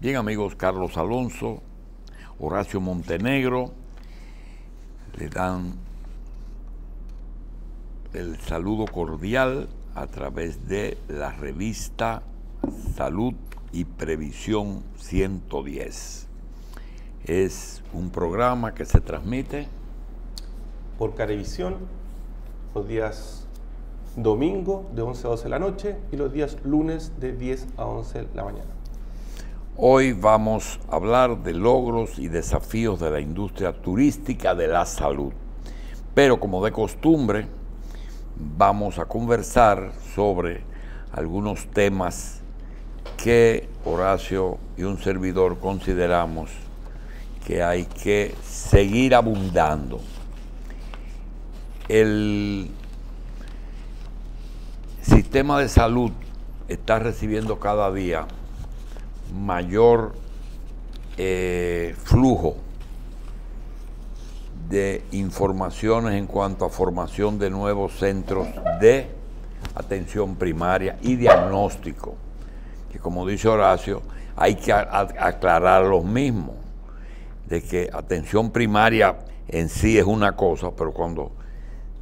Bien, amigos, Carlos Alonso, Horacio Montenegro, le dan el saludo cordial a través de la revista Salud y Previsión 110. Es un programa que se transmite por Carevisión los días domingo de 11 a 12 de la noche y los días lunes de 10 a 11 de la mañana. Hoy vamos a hablar de logros y desafíos de la industria turística de la salud. Pero como de costumbre, vamos a conversar sobre algunos temas que Horacio y un servidor consideramos que hay que seguir abundando. El sistema de salud está recibiendo cada día mayor flujo de informaciones en cuanto a formación de nuevos centros de atención primaria y diagnóstico, que como dice Horacio, hay que aclarar lo mismo, de que atención primaria en sí es una cosa, pero cuando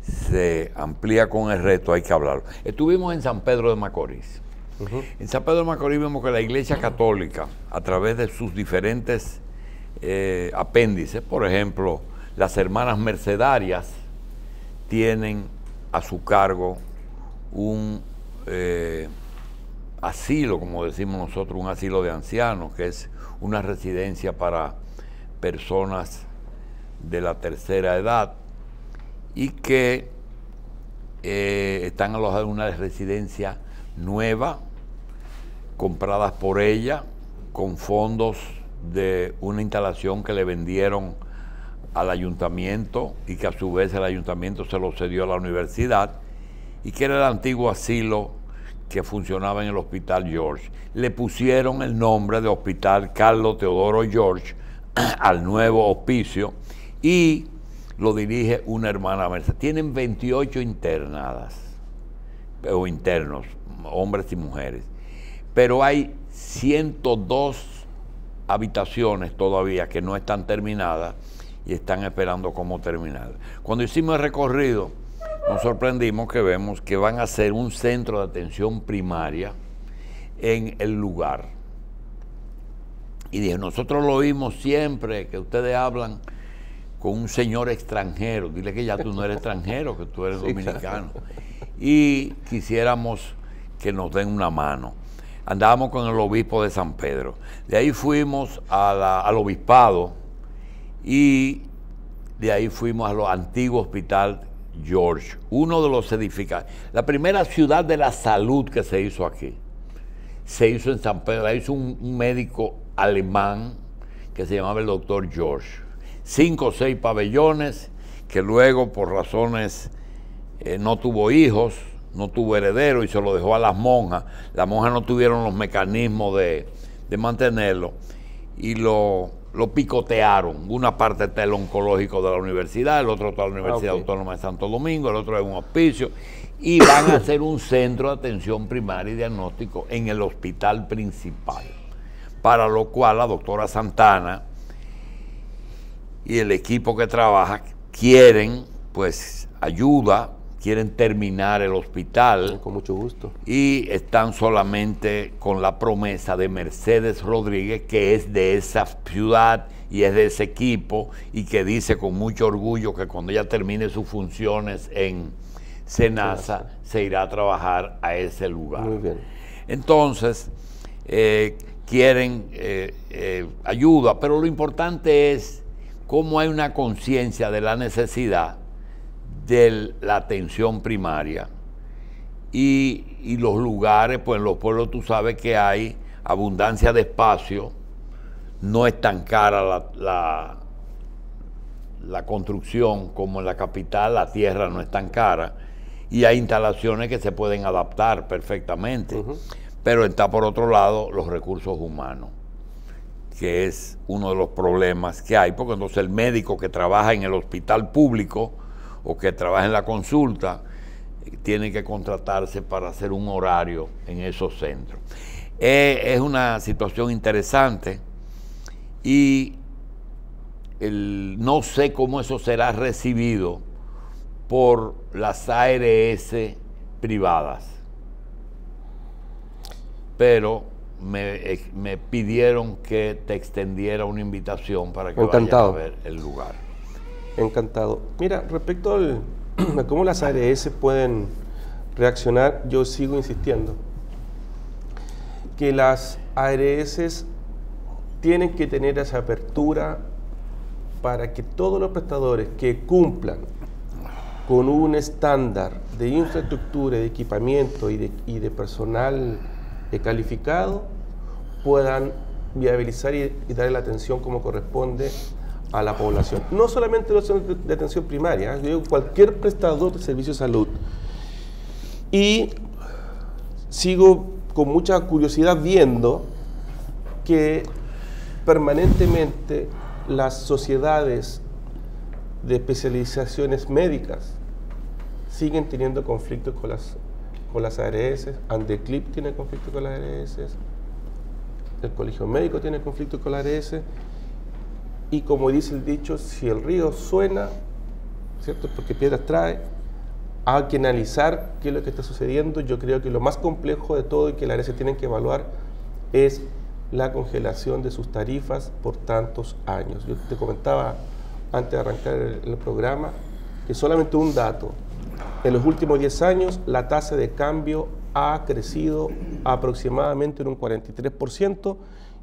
se amplía con el resto hay que hablarlo. Estuvimos en San Pedro de Macorís. En San Pedro de Macorís vemos que la Iglesia Católica, a través de sus diferentes apéndices, por ejemplo, las hermanas mercedarias tienen a su cargo un asilo, como decimos nosotros, un asilo de ancianos, que es una residencia para personas de la tercera edad y que están alojadas en una residencia nueva, compradas por ella, con fondos de una instalación que le vendieron al ayuntamiento y que a su vez el ayuntamiento se lo cedió a la universidad, y que era el antiguo asilo que funcionaba en el Hospital George. Le pusieron el nombre de Hospital Carlos Teodoro George al nuevo hospicio y lo dirige una hermana Mercedes. Tienen 28 internadas o internos, hombres y mujeres, pero hay 102 habitaciones todavía que no están terminadas y están esperando cómo terminar. Cuando hicimos el recorrido, nos sorprendimos que vemos que van a hacer un centro de atención primaria en el lugar. Y dije, nosotros lo oímos siempre, que ustedes hablan con un señor extranjero. Dile que ya tú no eres extranjero, que tú eres dominicano. Y quisiéramos que nos den una mano. Andábamos con el obispo de San Pedro. De ahí fuimos al obispado y de ahí fuimos al antiguo Hospital George, uno de los edificados. La primera ciudad de la salud que se hizo aquí, se hizo en San Pedro. La hizo un médico alemán que se llamaba el doctor George. 5 o 6 pabellones que luego por razones no tuvo hijos, no tuvo heredero y se lo dejó a las monjas. Las monjas no tuvieron los mecanismos de mantenerlo y lo picotearon. Una parte está el oncológico de la universidad, el otro está la Universidad Autónoma de Santo Domingo, el otro es un hospicio, y van a hacer un centro de atención primaria y diagnóstico en el hospital principal, para lo cual la doctora Santana y el equipo que trabaja quieren, pues, ayuda, quieren terminar el hospital. Con mucho gusto. Y están solamente con la promesa de Mercedes Rodríguez, que es de esa ciudad y es de ese equipo, y que dice con mucho orgullo que cuando ella termine sus funciones en Senasa, se irá a trabajar a ese lugar. Muy bien. Entonces, quieren ayuda, pero lo importante es cómo hay una conciencia de la necesidad de la atención primaria y los lugares, pues en los pueblos tú sabes que hay abundancia de espacio, no es tan cara la construcción como en la capital, la tierra no es tan cara y hay instalaciones que se pueden adaptar perfectamente, pero está por otro lado los recursos humanos, que es uno de los problemas que hay, porque entonces el médico que trabaja en el hospital público o que trabaja en la consulta tiene que contratarse para hacer un horario en esos centros. Es una situación interesante y no sé cómo eso será recibido por las ARS privadas, pero me pidieron que te extendiera una invitación para que vayas a ver el lugar. Encantado. Mira, respecto a cómo las ARS pueden reaccionar, yo sigo insistiendo que las ARS tienen que tener esa apertura para que todos los prestadores que cumplan con un estándar de infraestructura, de equipamiento y de personal calificado puedan viabilizar y darle la atención como corresponde a la población. No solamente los centros de atención primaria, yo digo cualquier prestador de servicio de salud. Y sigo con mucha curiosidad viendo que permanentemente las sociedades de especializaciones médicas siguen teniendo conflictos con las ARS. Andeclip tiene conflicto con las ARS, el Colegio Médico tiene conflicto con las ARS, y como dice el dicho, si el río suena, ¿cierto?, porque piedras trae. Hay que analizar qué es lo que está sucediendo. Yo creo que lo más complejo de todo y que las ARS tienen que evaluar es la congelación de sus tarifas por tantos años. Yo te comentaba antes de arrancar el programa que solamente un dato: en los últimos 10 años la tasa de cambio ha crecido aproximadamente en un 43%,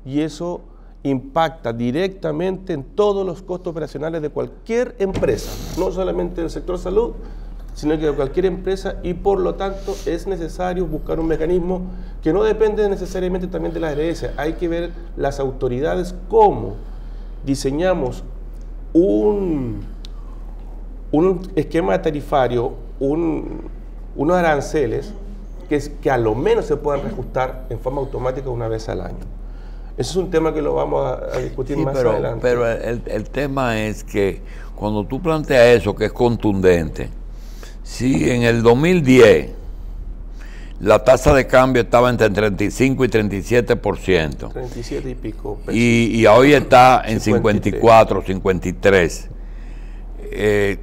y eso impacta directamente en todos los costos operacionales de cualquier empresa, no solamente del sector salud, sino que de cualquier empresa, y por lo tanto es necesario buscar un mecanismo que no depende necesariamente también de las ARS. Hay que ver las autoridades cómo diseñamos un esquema tarifario, unos aranceles que a lo menos se puedan reajustar en forma automática una vez al año. Ese es un tema que lo vamos a discutir más adelante. Pero el tema es que cuando tú planteas eso, que es contundente, si en el 2010 la tasa de cambio estaba entre 35 y 37%, 37 y pico pesos, y hoy está en 54, 53,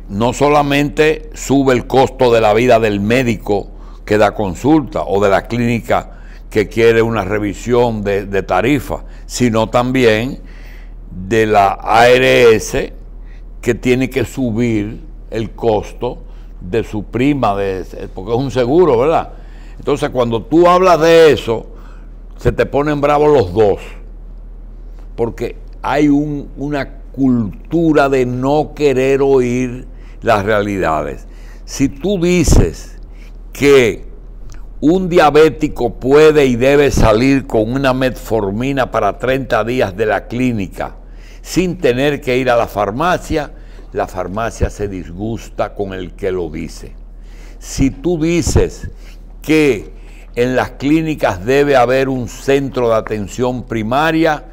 no solamente sube el costo de la vida del médico que da consulta o de la clínica que quiere una revisión de tarifa, sino también de la ARS, que tiene que subir el costo de su prima, porque es un seguro, ¿verdad? Entonces, cuando tú hablas de eso, se te ponen bravos los dos, porque hay una cultura de no querer oír las realidades. Si tú dices que un diabético puede y debe salir con una metformina para 30 días de la clínica sin tener que ir a la farmacia se disgusta con el que lo dice. Si tú dices que en las clínicas debe haber un centro de atención primaria,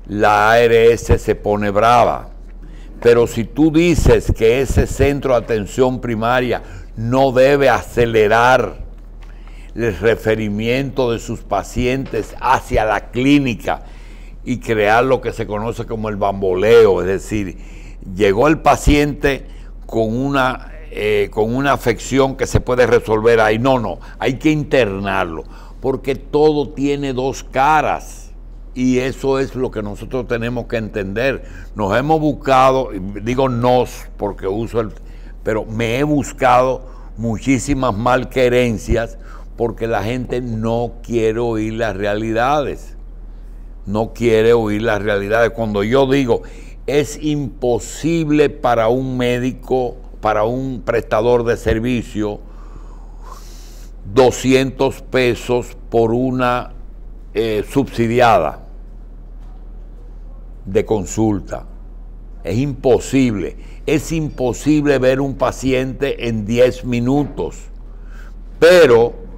la ARS se pone brava. Pero si tú dices que ese centro de atención primaria no debe acelerar el referimiento de sus pacientes hacia la clínica y crear lo que se conoce como el bamboleo, es decir, llegó el paciente con una afección que se puede resolver ahí. No, hay que internarlo, porque todo tiene dos caras, y eso es lo que nosotros tenemos que entender. Nos hemos buscado, digo nos porque pero me he buscado muchísimas malquerencias porque la gente no quiere oír las realidades. No quiere oír las realidades. Cuando yo digo, es imposible para un médico, para un prestador de servicio, 200 pesos por una subsidiada de consulta. Es imposible. Es imposible ver un paciente en 10 minutos. Pero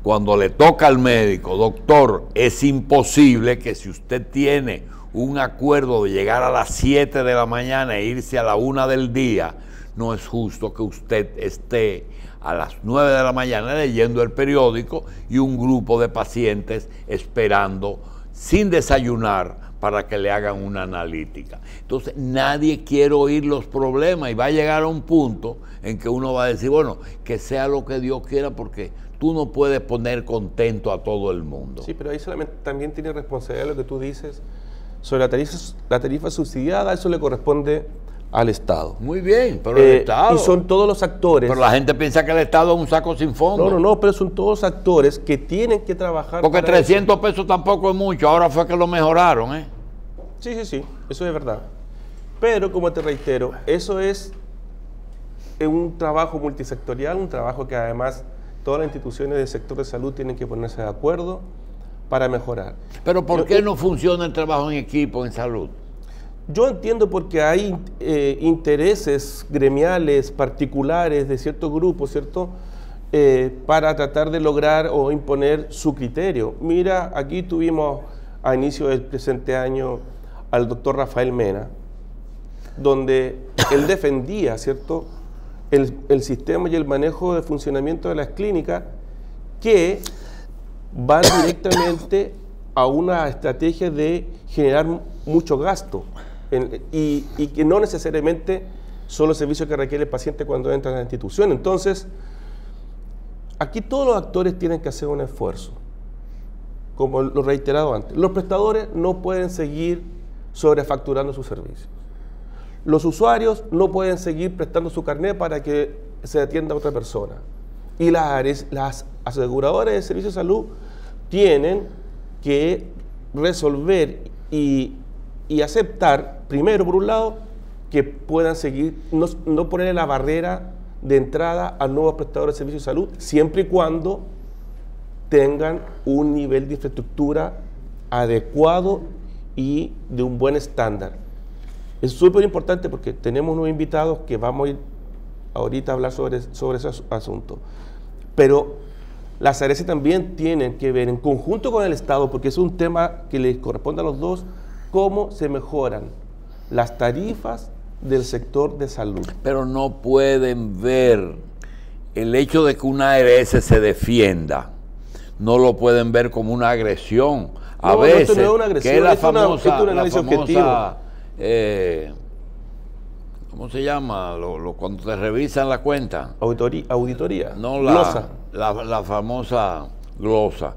cuando le toca al médico, doctor, es imposible que si usted tiene un acuerdo de llegar a las 7 de la mañana e irse a la 1 del día, no es justo que usted esté a las 9 de la mañana leyendo el periódico y un grupo de pacientes esperando sin desayunar para que le hagan una analítica. Entonces, nadie quiere oír los problemas y va a llegar a un punto en que uno va a decir, bueno, que sea lo que Dios quiera, porque tú no puedes poner contento a todo el mundo. Sí, pero ahí solamente también tiene responsabilidad lo que tú dices sobre la tarifa subsidiada, eso le corresponde al Estado. Muy bien, pero el Estado... Y son todos los actores... Pero la gente piensa que el Estado es un saco sin fondo. No, pero son todos los actores que tienen que trabajar... Porque 300 pesos tampoco es mucho, ahora fue que lo mejoraron, ¿eh? Sí, eso es verdad. Pero, como te reitero, eso es un trabajo multisectorial, un trabajo que además todas las instituciones del sector de salud tienen que ponerse de acuerdo para mejorar. Pero ¿por qué no funciona el trabajo en equipo en salud? Yo entiendo porque hay intereses gremiales, particulares de ciertos grupos, ¿cierto? Para tratar de lograr o imponer su criterio. Mira, aquí tuvimos a inicio del presente año al doctor Rafael Mena, donde él defendía, ¿cierto?, el sistema y el manejo de funcionamiento de las clínicas que van directamente a una estrategia de generar mucho gasto y que no necesariamente son los servicios que requiere el paciente cuando entra en la institución. Entonces, aquí todos los actores tienen que hacer un esfuerzo, como lo he reiterado antes. Los prestadores no pueden seguir sobrefacturando sus servicios. Los usuarios no pueden seguir prestando su carnet para que se atienda a otra persona. Y las aseguradoras de servicios de salud tienen que resolver y aceptar, primero, por un lado, que puedan seguir, no ponerle la barrera de entrada a nuevos prestadores de servicios de salud, siempre y cuando tengan un nivel de infraestructura adecuado y de un buen estándar. Es súper importante porque tenemos unos invitados que vamos a ir ahorita a hablar sobre ese asunto. Pero las ARS también tienen que ver en conjunto con el Estado, porque es un tema que les corresponde a los dos, cómo se mejoran las tarifas del sector de salud. Pero no pueden ver el hecho de que una ARS se defienda, no lo pueden ver como una agresión. A veces, esto no es una agresión, que es la famosa ¿cómo se llama? Cuando te revisan la cuenta. Auditoría. No, glosa. La famosa glosa.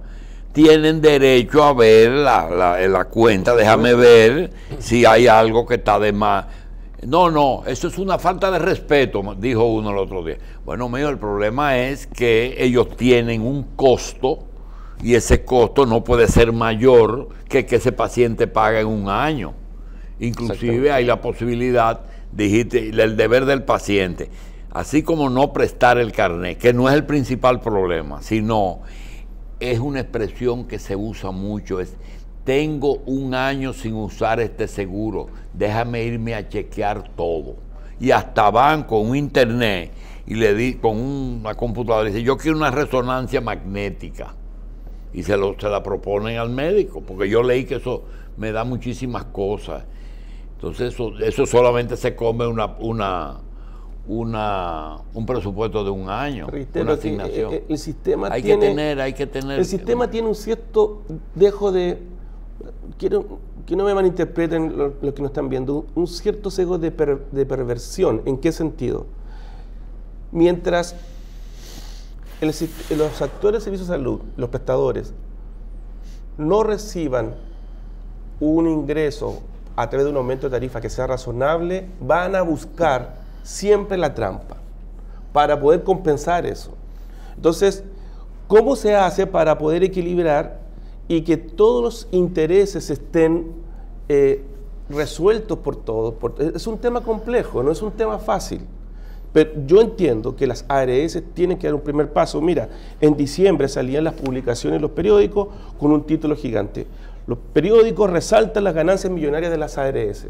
Tienen derecho a ver la cuenta, déjame ver si hay algo que está de más. No, eso es una falta de respeto, dijo uno el otro día. Bueno, mío, el problema es que ellos tienen un costo y ese costo no puede ser mayor que ese paciente paga en un año. Inclusive hay la posibilidad, dijiste, el deber del paciente, así como no prestar el carnet, que no es el principal problema, sino es una expresión que se usa mucho, es tengo un año sin usar este seguro, déjame irme a chequear todo. Y hasta van con un internet y con una computadora y dice, yo quiero una resonancia magnética. Y se la proponen al médico, porque yo leí que eso me da muchísimas cosas. Entonces eso solamente se come un presupuesto de un año, una asignación. El sistema hay que tener. El sistema tiene un cierto dejo de, quiero que no me malinterpreten los que nos están viendo, un cierto sesgo de perversión. ¿En qué sentido? Mientras los actores de servicios de salud, los prestadores, no reciban un ingreso a través de un aumento de tarifa que sea razonable, van a buscar siempre la trampa para poder compensar eso. Entonces, ¿cómo se hace para poder equilibrar y que todos los intereses estén resueltos por todos? Es un tema complejo, no es un tema fácil. Pero yo entiendo que las ARS tienen que dar un primer paso. Mira, en diciembre salían las publicaciones en los periódicos con un título gigante. Los periódicos resaltan las ganancias millonarias de las ARS.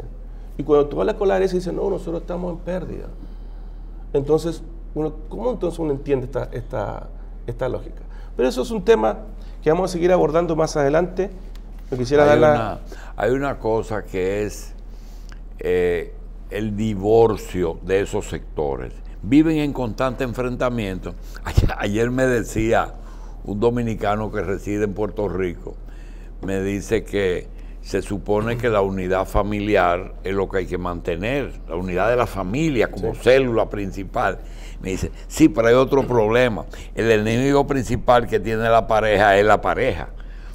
Y cuando tú hablas con la ARS dicen, no, nosotros estamos en pérdida. Entonces, ¿cómo entonces uno entiende esta lógica? Pero eso es un tema que vamos a seguir abordando más adelante. Me quisiera hay una cosa que es el divorcio de esos sectores. Viven en constante enfrentamiento. Ayer me decía un dominicano que reside en Puerto Rico, me dice que se supone que la unidad familiar es lo que hay que mantener, la unidad de la familia como célula principal. Me dice, sí, pero hay otro problema. El enemigo principal que tiene la pareja es la pareja.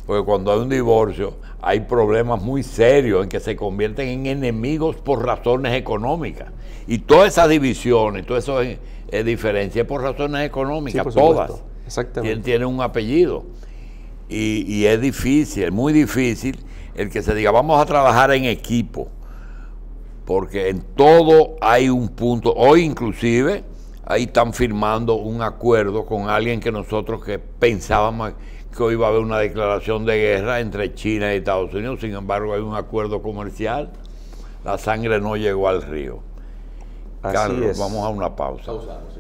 Porque cuando hay un divorcio, hay problemas muy serios en que se convierten en enemigos por razones económicas. Y todas esas divisiones, todas esas diferencias por razones económicas, sí, todas. Exactamente. Tienen un apellido. Y es difícil, muy difícil el que se diga, vamos a trabajar en equipo. Porque en todo hay un punto. Hoy inclusive, ahí están firmando un acuerdo con alguien que nosotros que pensábamos que hoy iba a haber una declaración de guerra entre China y Estados Unidos. Sin embargo, hay un acuerdo comercial. La sangre no llegó al río. Así Carlos, es. vamos a una pausa. Pausamos.